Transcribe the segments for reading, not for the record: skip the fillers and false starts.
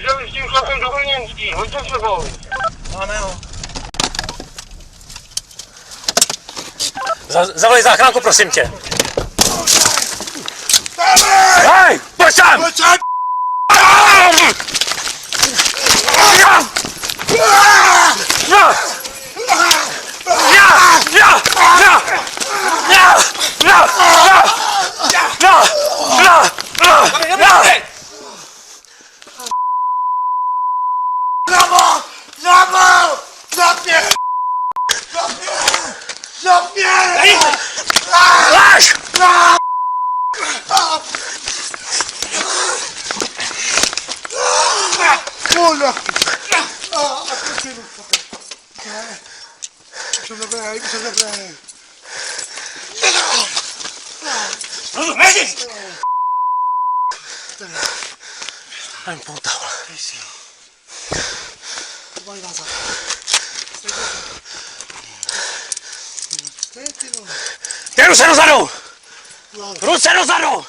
Jeżeli z tym szlakiem do Chojnięcki, chodź do Szybowy. Zavolej záchranku, prosím tě. Hej, pojď sem! I'm pulled out. Ty ruce dozadu! Ruce dozadu!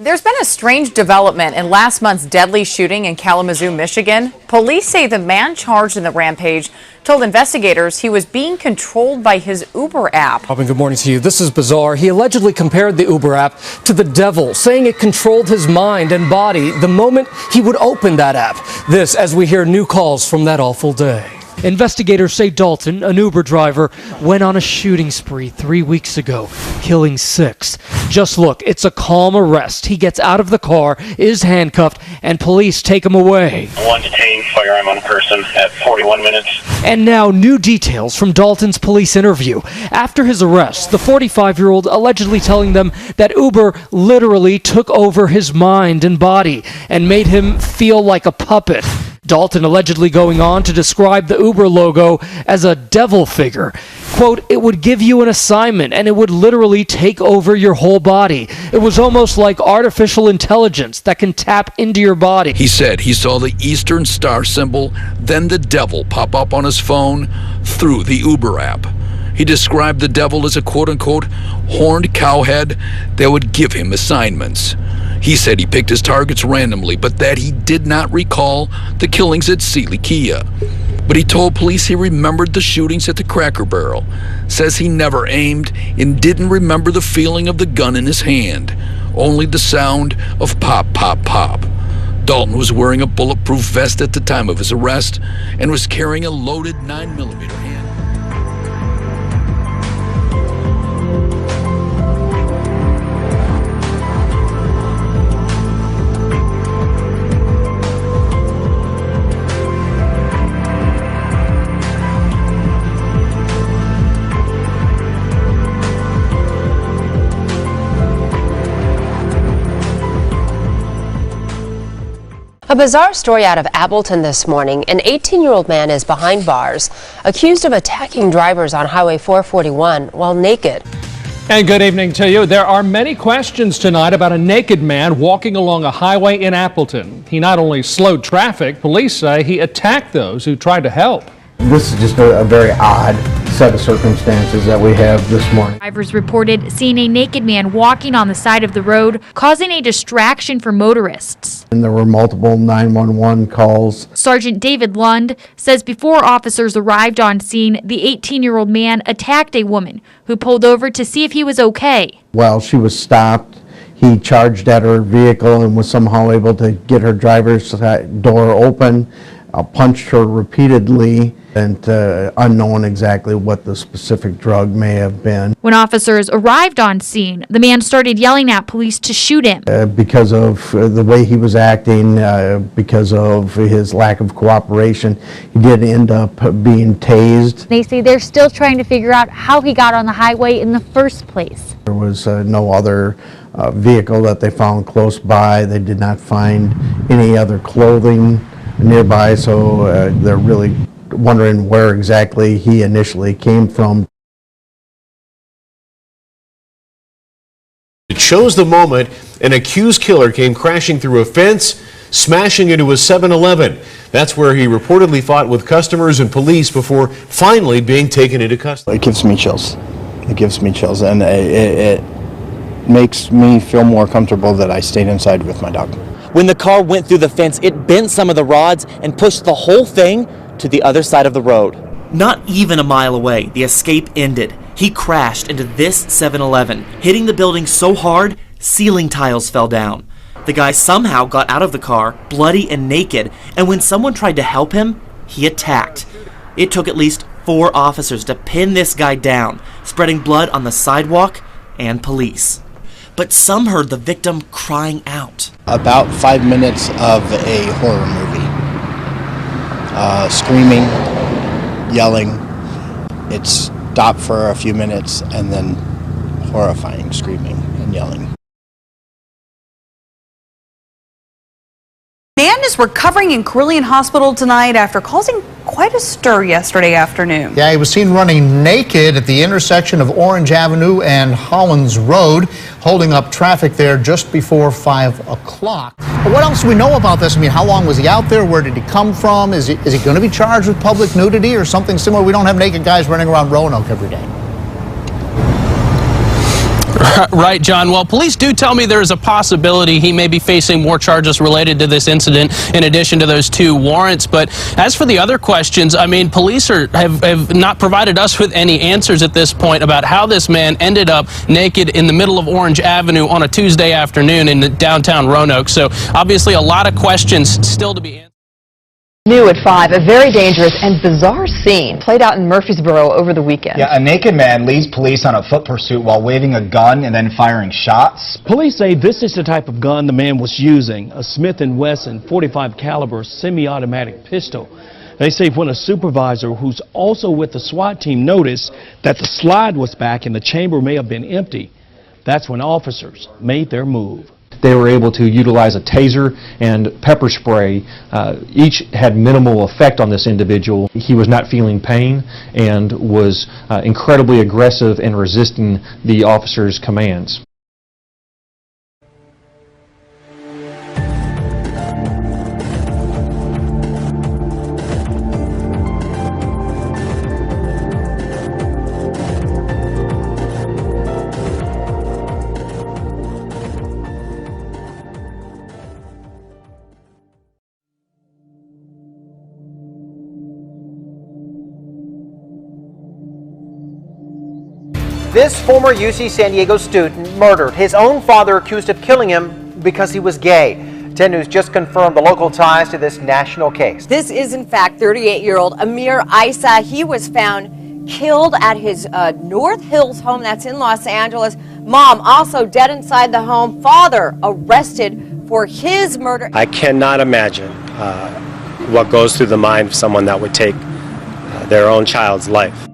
There's been a strange development in last month's deadly shooting in Kalamazoo, Michigan. Police say the man charged in the rampage told investigators he was being controlled by his Uber app. Robin, good morning to you. This is bizarre. He allegedly compared the Uber app to the devil, saying it controlled his mind and body the moment he would open that app. This as we hear new calls from that awful day. Investigators say Dalton, an Uber driver, went on a shooting spree 3 weeks ago, killing 6. Just look, it's a calm arrest. He gets out of the car, is handcuffed, and police take him away. One detained, firearm on person at 41 minutes. And now new details from Dalton's police interview. After his arrest, the 45-year-old allegedly telling them that Uber literally took over his mind and body and made him feel like a puppet. Dalton allegedly going on to describe the Uber logo as a devil figure. Quote, it would give you an assignment and it would literally take over your whole body. It was almost like artificial intelligence that can tap into your body. He said he saw the Eastern Star symbol, then the devil pop up on his phone through the Uber app. He described the devil as a quote-unquote horned cowhead that would give him assignments. He said he picked his targets randomly, but that he did not recall the killings at Sealy Kia. But he told police he remembered the shootings at the Cracker Barrel, says he never aimed and didn't remember the feeling of the gun in his hand, only the sound of pop, pop, pop. Dalton was wearing a bulletproof vest at the time of his arrest and was carrying a loaded 9mm handgun. A bizarre story out of Appleton this morning. An 18-year-old man is behind bars, accused of attacking drivers on Highway 441 while naked. And good evening to you. There are many questions tonight about a naked man walking along a highway in Appleton. He not only slowed traffic, police say he attacked those who tried to help. This is just a very odd set of circumstances that we have this morning. Drivers reported seeing a naked man walking on the side of the road, causing a distraction for motorists. And there were multiple 911 calls. Sergeant David Lund says before officers arrived on scene, the 18-year-old man attacked a woman who pulled over to see if he was okay. While she was stopped, he charged at her vehicle and was somehow able to get her driver's door open, punched her repeatedly, and unknown exactly what the specific drug may have been. When officers arrived on scene, the man started yelling at police to shoot him. Because of the way he was acting, because of his lack of cooperation, he did end up being tased. They say they're still trying to figure out how he got on the highway in the first place. There was no other vehicle that they found close by. They did not find any other clothing nearby, so they're really wondering where exactly he initially came from. It shows the moment an accused killer came crashing through a fence, smashing into a 7-Eleven. That's where he reportedly fought with customers and police before finally being taken into custody. It gives me chills. It gives me chills, and makes me feel more comfortable that I stayed inside with my dog. When the car went through the fence, it bent some of the rods and pushed the whole thing to the other side of the road. Not even a mile away, the escape ended. He crashed into this 7-Eleven, hitting the building so hard, ceiling tiles fell down. The guy somehow got out of the car, bloody and naked, and when someone tried to help him, he attacked. It took at least 4 officers to pin this guy down, spreading blood on the sidewalk and police. But some heard the victim crying out. About 5 minutes of a horror movie. Screaming, yelling. It stopped for a few minutes and then horrifying screaming and yelling. Man is recovering in Carilion Hospital tonight after causing quite a stir yesterday afternoon. Yeah, he was seen running naked at the intersection of Orange Avenue and Hollins Road, holding up traffic there just before 5 o'clock. But what else do we know about this? I mean, how long was he out there? Where did he come from? Is he going to be charged with public nudity or something similar? We don't have naked guys running around Roanoke every day. Right, John. Well, police do tell me there is a possibility he may be facing more charges related to this incident in addition to those 2 warrants. But as for the other questions, I mean, police have not provided us with any answers at this point about how this man ended up naked in the middle of Orange Avenue on a Tuesday afternoon in downtown Roanoke. So obviously a lot of questions still to be answered. New at 5, a very dangerous and bizarre scene played out in Murfreesboro over the weekend. Yeah, a naked man leads police on a foot pursuit while waving a gun and then firing shots. Police say this is the type of gun the man was using, a Smith & Wesson .45 caliber semi-automatic pistol. They say when a supervisor who's also with the SWAT team noticed that the slide was back and the chamber may have been empty, that's when officers made their move. They were able to utilize a taser and pepper spray. Each had minimal effect on this individual. He was not feeling pain and was incredibly aggressive in resisting the officer's commands. This former UC San Diego student murdered his own father, accused of killing him because he was gay. 10 News just confirmed the local ties to this national case. This is, in fact, 38-year-old Amir Isa. He was found killed at his North Hills home, that's in Los Angeles. Mom also dead inside the home. Father arrested for his murder. I cannot imagine what goes through the mind of someone that would take their own child's life.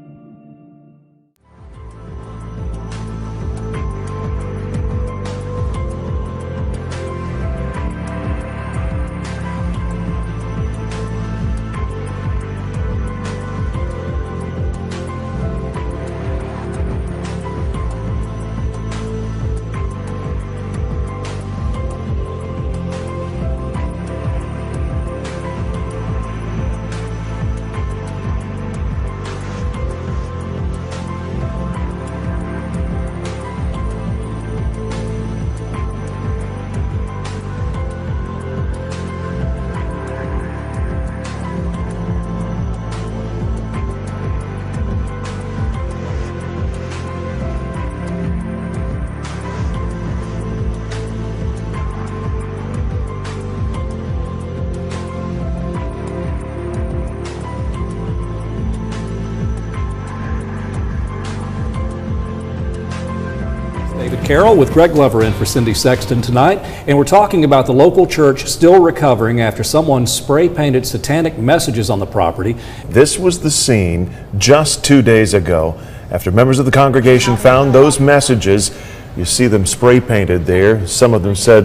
David Carroll with Greg Glover in for Cindy Sexton tonight, and we're talking about the local church still recovering after someone spray-painted satanic messages on the property. This was the scene just 2 days ago after members of the congregation found those messages. You see them spray-painted there. Some of them said